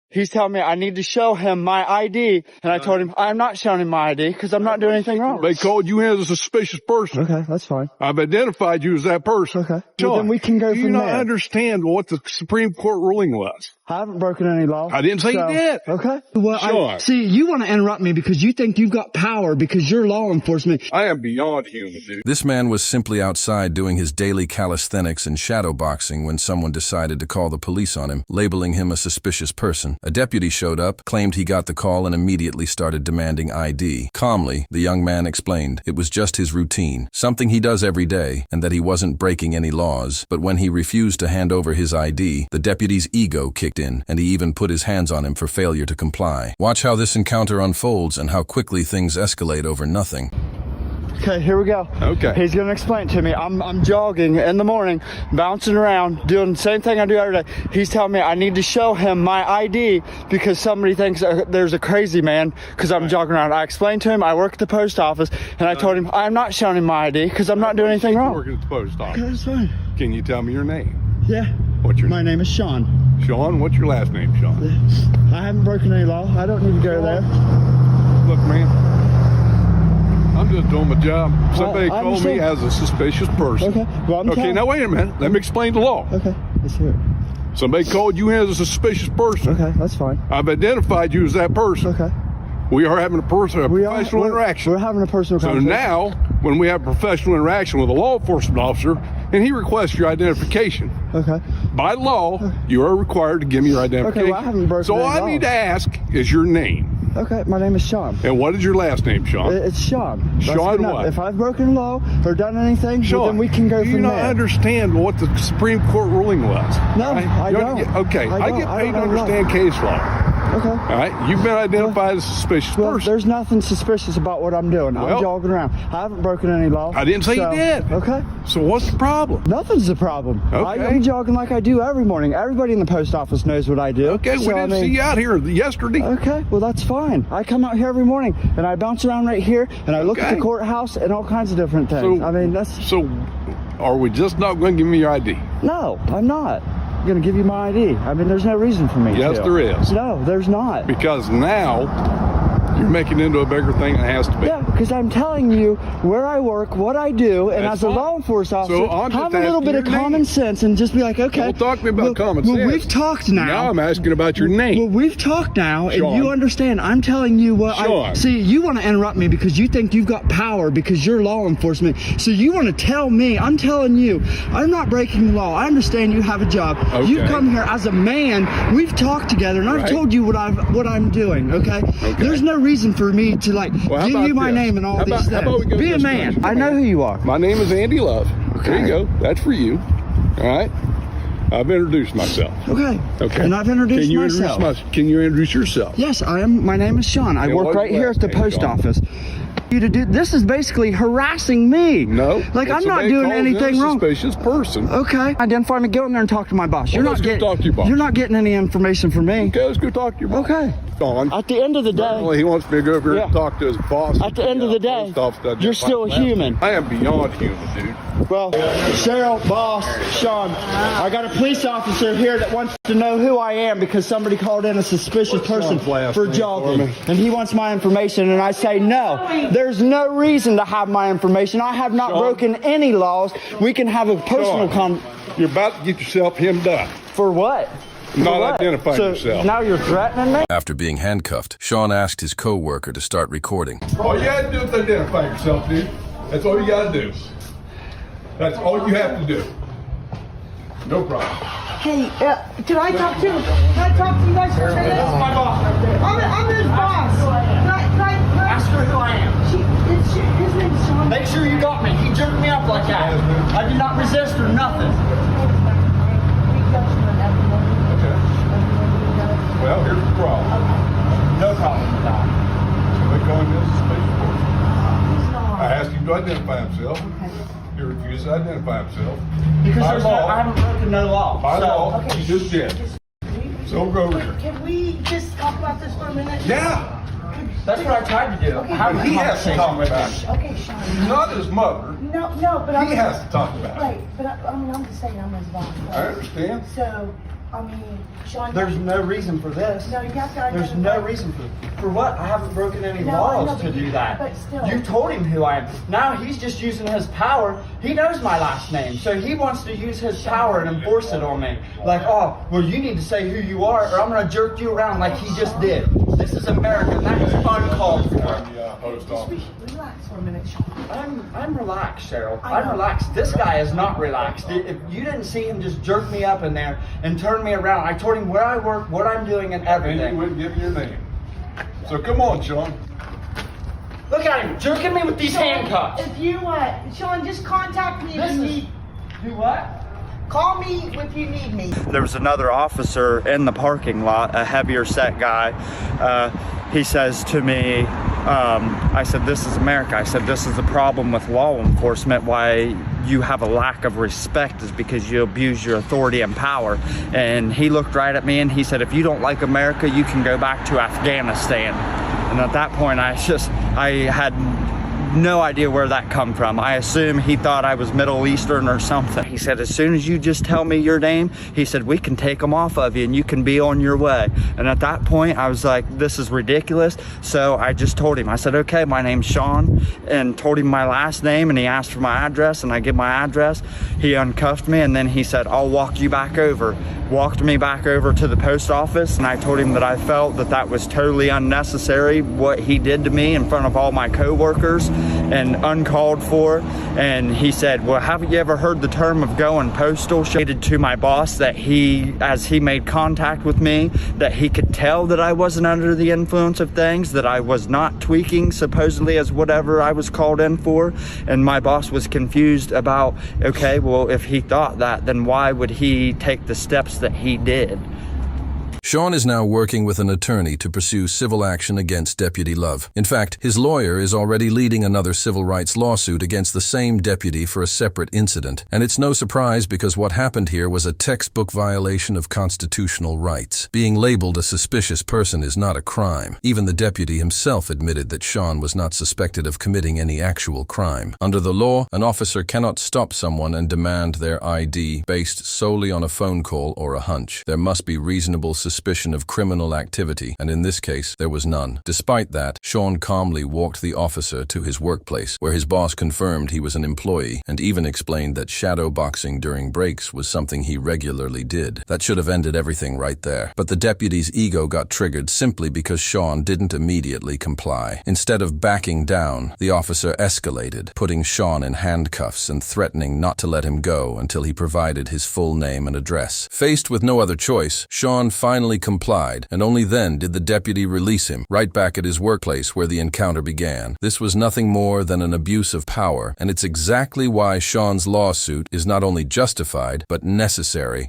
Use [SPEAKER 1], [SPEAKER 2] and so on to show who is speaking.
[SPEAKER 1] He's telling me I need to show him my ID, and I told him I'm not showing him my ID because I'm not doing anything wrong.
[SPEAKER 2] They called you in as a suspicious person.
[SPEAKER 1] Okay, that's fine.
[SPEAKER 2] I've identified you as that person.
[SPEAKER 1] Okay.
[SPEAKER 2] Sean,
[SPEAKER 1] Well, then we can go
[SPEAKER 2] do you
[SPEAKER 1] from
[SPEAKER 2] not
[SPEAKER 1] there.
[SPEAKER 2] understand what the Supreme Court ruling was?
[SPEAKER 1] I haven't broken any law.
[SPEAKER 2] I didn't say you did.
[SPEAKER 1] Okay. Well,
[SPEAKER 2] Sean.
[SPEAKER 1] see, you want to interrupt me because you think you've got power because you're law enforcement.
[SPEAKER 2] I am beyond human, dude.
[SPEAKER 3] This man was simply outside doing his daily calisthenics and shadow boxing when someone decided to call the police on him, labeling him a suspicious person. A deputy showed up, claimed he got the call, and immediately started demanding ID. Calmly, the young man explained it was just his routine, something he does every day, and that he wasn't breaking any laws. But when he refused to hand over his ID, the deputy's ego kicked in, and he even put his hands on him for failure to comply. Watch how this encounter unfolds and how quickly things escalate over nothing.
[SPEAKER 1] Okay, here we go.
[SPEAKER 2] Okay.
[SPEAKER 1] He's going to explain it to me. I'm jogging in the morning, bouncing around, doing the same thing I do every day. He's telling me I need to show him my ID because somebody thinks there's a crazy man because I'm jogging around. I explained to him I work at the post office, and I told him I'm not showing him my ID because I'm not doing anything wrong.
[SPEAKER 2] Working at the post office.
[SPEAKER 1] Okay, that's fine.
[SPEAKER 2] Can you tell me your name?
[SPEAKER 1] Yeah.
[SPEAKER 2] What's your
[SPEAKER 1] My name is Sean.
[SPEAKER 2] Sean, what's your last name, Sean?
[SPEAKER 1] I haven't broken any law. I don't need to go there.
[SPEAKER 2] Look, man, I'm just doing my job. Somebody
[SPEAKER 1] I
[SPEAKER 2] called me
[SPEAKER 1] understand.
[SPEAKER 2] as a suspicious person.
[SPEAKER 1] Okay. Well, I'm
[SPEAKER 2] Okay,
[SPEAKER 1] telling-
[SPEAKER 2] now wait a minute. Let me explain the law.
[SPEAKER 1] Okay, let's hear it.
[SPEAKER 2] Somebody called you in as a suspicious person.
[SPEAKER 1] Okay, that's fine.
[SPEAKER 2] I've identified you as that person.
[SPEAKER 1] Okay.
[SPEAKER 2] We are having a professional interaction.
[SPEAKER 1] We're having a personal
[SPEAKER 2] So
[SPEAKER 1] conversation.
[SPEAKER 2] now, when we have professional interaction with a law enforcement officer, and he requests your identification,
[SPEAKER 1] Okay.
[SPEAKER 2] by law, you are required to give me your identification.
[SPEAKER 1] I haven't broken
[SPEAKER 2] So
[SPEAKER 1] any
[SPEAKER 2] all I
[SPEAKER 1] laws.
[SPEAKER 2] need to ask is your name.
[SPEAKER 1] Okay, my name is Sean.
[SPEAKER 2] And what is your last name, Sean?
[SPEAKER 1] It's Sean. That's
[SPEAKER 2] Sean
[SPEAKER 1] good enough.
[SPEAKER 2] what?
[SPEAKER 1] If I've broken law or done anything, well, then we can go
[SPEAKER 2] do
[SPEAKER 1] from
[SPEAKER 2] you not
[SPEAKER 1] there.
[SPEAKER 2] understand what the Supreme Court ruling was?
[SPEAKER 1] No, I don't.
[SPEAKER 2] Okay, I get paid to understand case law.
[SPEAKER 1] Okay.
[SPEAKER 2] All right, you've been identified as a suspicious
[SPEAKER 1] Well,
[SPEAKER 2] person.
[SPEAKER 1] there's nothing suspicious about what I'm doing.
[SPEAKER 2] Well,
[SPEAKER 1] I'm jogging around. I haven't broken any law.
[SPEAKER 2] I didn't say you did.
[SPEAKER 1] Okay.
[SPEAKER 2] So what's the problem?
[SPEAKER 1] Nothing's the problem.
[SPEAKER 2] Okay.
[SPEAKER 1] I'm jogging like I do every morning. Everybody in the post office knows what I do.
[SPEAKER 2] Okay, we didn't see you out here yesterday.
[SPEAKER 1] Okay, well that's fine. I come out here every morning and I bounce around right here and I look at the courthouse and all kinds of different things. I mean, that's...
[SPEAKER 2] So, are we just not going to give me your ID?
[SPEAKER 1] No, I'm not going to give you my ID. I mean, there's no reason for me to.
[SPEAKER 2] Yes, there is.
[SPEAKER 1] No, there's not.
[SPEAKER 2] Because now, you're making it into a bigger thing than it has to be.
[SPEAKER 1] Yeah, because I'm telling you where I work, what I do, and
[SPEAKER 2] That's
[SPEAKER 1] as a
[SPEAKER 2] fine.
[SPEAKER 1] law enforcement
[SPEAKER 2] So
[SPEAKER 1] officer,
[SPEAKER 2] I'm just
[SPEAKER 1] have a little
[SPEAKER 2] asking
[SPEAKER 1] bit of
[SPEAKER 2] your name.
[SPEAKER 1] common sense and just be like, okay.
[SPEAKER 2] Don't talk to me about common
[SPEAKER 1] Well,
[SPEAKER 2] sense.
[SPEAKER 1] we've talked now.
[SPEAKER 2] Now I'm asking about your name.
[SPEAKER 1] Well, we've talked now, and
[SPEAKER 2] Sean.
[SPEAKER 1] you understand. I'm telling you what
[SPEAKER 2] Sean.
[SPEAKER 1] I see. You want to interrupt me because you think you've got power because you're law enforcement. So you want to tell me. I'm telling you, I'm not breaking the law. I understand you have a job.
[SPEAKER 2] Okay.
[SPEAKER 1] You come here as a man. We've talked together, and I've
[SPEAKER 2] Right.
[SPEAKER 1] told you what I'm doing. Okay? There's no reason for me to
[SPEAKER 2] Well, how
[SPEAKER 1] give
[SPEAKER 2] about
[SPEAKER 1] you my
[SPEAKER 2] this?
[SPEAKER 1] name and all
[SPEAKER 2] How
[SPEAKER 1] these
[SPEAKER 2] about-
[SPEAKER 1] things.
[SPEAKER 2] how about we go
[SPEAKER 1] Be a
[SPEAKER 2] this
[SPEAKER 1] man.
[SPEAKER 2] way?
[SPEAKER 1] I know who you are.
[SPEAKER 2] My name is Andy Love. There
[SPEAKER 1] Okay.
[SPEAKER 2] you go. That's for you. All right. I've introduced myself.
[SPEAKER 1] Okay.
[SPEAKER 2] Okay.
[SPEAKER 1] And I've introduced myself.
[SPEAKER 2] Can you introduce yourself?
[SPEAKER 1] Yes, I am. My name is Sean. I
[SPEAKER 2] And
[SPEAKER 1] work
[SPEAKER 2] what's
[SPEAKER 1] right
[SPEAKER 2] your
[SPEAKER 1] here
[SPEAKER 2] last
[SPEAKER 1] at the
[SPEAKER 2] name,
[SPEAKER 1] post
[SPEAKER 2] Sean?
[SPEAKER 1] office. You to do this is basically harassing me.
[SPEAKER 2] No.
[SPEAKER 1] Like
[SPEAKER 2] If
[SPEAKER 1] I'm not
[SPEAKER 2] somebody
[SPEAKER 1] doing
[SPEAKER 2] calls in
[SPEAKER 1] anything
[SPEAKER 2] a
[SPEAKER 1] wrong.
[SPEAKER 2] Suspicious person.
[SPEAKER 1] Okay. Identify me. Go in there and talk to my boss. You're
[SPEAKER 2] Well,
[SPEAKER 1] not
[SPEAKER 2] let's go
[SPEAKER 1] getting.
[SPEAKER 2] talk to your boss.
[SPEAKER 1] You're not getting any information from me.
[SPEAKER 2] Okay, let's go talk to your boss.
[SPEAKER 1] Okay.
[SPEAKER 2] Sean.
[SPEAKER 1] At the end of the day,
[SPEAKER 2] Apparently he wants me to go over here and
[SPEAKER 1] Yeah.
[SPEAKER 2] talk to his boss.
[SPEAKER 1] At the end of the day,
[SPEAKER 2] Post office doesn't
[SPEAKER 1] you're
[SPEAKER 2] have
[SPEAKER 1] still a
[SPEAKER 2] my last
[SPEAKER 1] human.
[SPEAKER 2] name. I am beyond human, dude.
[SPEAKER 1] well, Cheryl, boss, Sean, I got a police officer here that wants to know who I am because somebody called in a suspicious person
[SPEAKER 2] Sean's last
[SPEAKER 1] for
[SPEAKER 2] name
[SPEAKER 1] jogging,
[SPEAKER 2] for me?
[SPEAKER 1] and he wants my information, and I say no. There's no reason to have my information. I have not
[SPEAKER 2] Sean.
[SPEAKER 1] broken any laws. We can have a personal
[SPEAKER 2] Sean, you're about to get yourself hemmed up.
[SPEAKER 1] For what? For
[SPEAKER 2] Not
[SPEAKER 1] what?
[SPEAKER 2] identifying
[SPEAKER 1] So
[SPEAKER 2] yourself.
[SPEAKER 1] now you're threatening me?
[SPEAKER 3] After being handcuffed, Sean asked his co-worker to start recording.
[SPEAKER 2] All you gotta do is identify yourself, dude. That's all you gotta do. That's all you have to do. No problem.
[SPEAKER 4] Hey, can I talk to you? Can I talk to you guys for a minute?
[SPEAKER 1] That's my boss right there.
[SPEAKER 4] I'm his boss. Can I?
[SPEAKER 1] Ask her who I am.
[SPEAKER 4] His name's Sean.
[SPEAKER 1] Make sure you got me. He jerked me up like that. I did not resist or nothing.
[SPEAKER 2] Okay. Well, here's the problem.
[SPEAKER 1] No problem with that.
[SPEAKER 2] Somebody calling this a suspicious person. I asked him to identify himself. He refused to identify himself.
[SPEAKER 1] Because
[SPEAKER 2] By
[SPEAKER 1] there's
[SPEAKER 2] law.
[SPEAKER 1] I haven't broken no law.
[SPEAKER 2] By
[SPEAKER 1] So-
[SPEAKER 2] law, he just did. So go over here.
[SPEAKER 4] Can we just talk about this for a minute?
[SPEAKER 2] Yeah.
[SPEAKER 1] That's what I tried to do. Have a
[SPEAKER 2] He has to
[SPEAKER 1] conversation
[SPEAKER 2] talk
[SPEAKER 1] with
[SPEAKER 2] about
[SPEAKER 1] him.
[SPEAKER 2] it.
[SPEAKER 4] Okay, Sean.
[SPEAKER 2] Not his mother.
[SPEAKER 4] No, but I'm.
[SPEAKER 2] He has to talk about it.
[SPEAKER 4] Right, but I'm just saying I'm his boss.
[SPEAKER 2] I understand.
[SPEAKER 4] So, I mean, Sean.
[SPEAKER 1] There's no reason for this.
[SPEAKER 4] No, you have to
[SPEAKER 1] There's
[SPEAKER 4] identify.
[SPEAKER 1] no reason for what? I haven't broken any
[SPEAKER 4] No, I know,
[SPEAKER 1] laws to
[SPEAKER 4] but
[SPEAKER 1] do
[SPEAKER 4] you-
[SPEAKER 1] that.
[SPEAKER 4] but still.
[SPEAKER 1] You told him who I am. Now he's just using his power. He knows my last name, so he wants to use his power and enforce it on me. Like, oh, well, you need to say who you are, or I'm gonna jerk you around like he just did. This is America. And that is uncalled for.
[SPEAKER 2] Post
[SPEAKER 4] Just
[SPEAKER 2] office.
[SPEAKER 4] relax for a minute, Sean.
[SPEAKER 1] I'm relaxed, Cheryl.
[SPEAKER 4] I know.
[SPEAKER 1] I'm relaxed. This guy is not relaxed. If you didn't see him just jerk me up in there and turn me around, I told him where I work, what I'm doing, and
[SPEAKER 2] And
[SPEAKER 1] everything.
[SPEAKER 2] you wouldn't give me your name. So come on, Sean.
[SPEAKER 1] Look at him jerking me with these handcuffs.
[SPEAKER 4] If you, Sean, just contact me if
[SPEAKER 1] This
[SPEAKER 4] you
[SPEAKER 1] is-
[SPEAKER 4] need.
[SPEAKER 1] Do what?
[SPEAKER 4] Call me if you need me.
[SPEAKER 1] There was another officer in the parking lot, a heavier set guy. He says to me, I said, this is America. I said, this is the problem with law enforcement. Why you have a lack of respect is because you abuse your authority and power. And he looked right at me and he said, if you don't like America, you can go back to Afghanistan. And at that point, I had no idea where that come from. I assume he thought I was Middle Eastern or something. He said, as soon as you just tell me your name, he said, we can take them off of you and you can be on your way. And at that point, I was like, this is ridiculous. So I just told him, I said, okay, my name's Sean, and told him my last name, and he asked for my address, and I give my address. He uncuffed me, and then he said, I'll walk you back over. Walked me back over to the post office, and I told him that I felt that that was totally unnecessary, what he did to me in front of all my coworkers and uncalled for. And he said, well, haven't you ever heard the term of going postal? Stated to my boss that as he made contact with me, that he could tell that I wasn't under the influence of things, that I was not tweaking supposedly as whatever I was called in for. And my boss was confused about, okay, well, if he thought that, then why would he take the steps that he did?
[SPEAKER 3] Sean is now working with an attorney to pursue civil action against Deputy Love. In fact, his lawyer is already leading another civil rights lawsuit against the same deputy for a separate incident. And it's no surprise because what happened here was a textbook violation of constitutional rights. Being labeled a suspicious person is not a crime. Even the deputy himself admitted that Sean was not suspected of committing any actual crime. Under the law, an officer cannot stop someone and demand their ID based solely on a phone call or a hunch. There must be reasonable suspicion of criminal activity, and in this case, there was none. Despite that, Sean calmly walked the officer to his workplace, where his boss confirmed he was an employee, and even explained that shadow boxing during breaks was something he regularly did. That should have ended everything right there. But the deputy's ego got triggered simply because Sean didn't immediately comply. Instead of backing down, the officer escalated, putting Sean in handcuffs and threatening not to let him go until he provided his full name and address. Faced with no other choice, Sean finally complied, and only then did the deputy release him, right back at his workplace where the encounter began. This was nothing more than an abuse of power, and it's exactly why Sean's lawsuit is not only justified, but necessary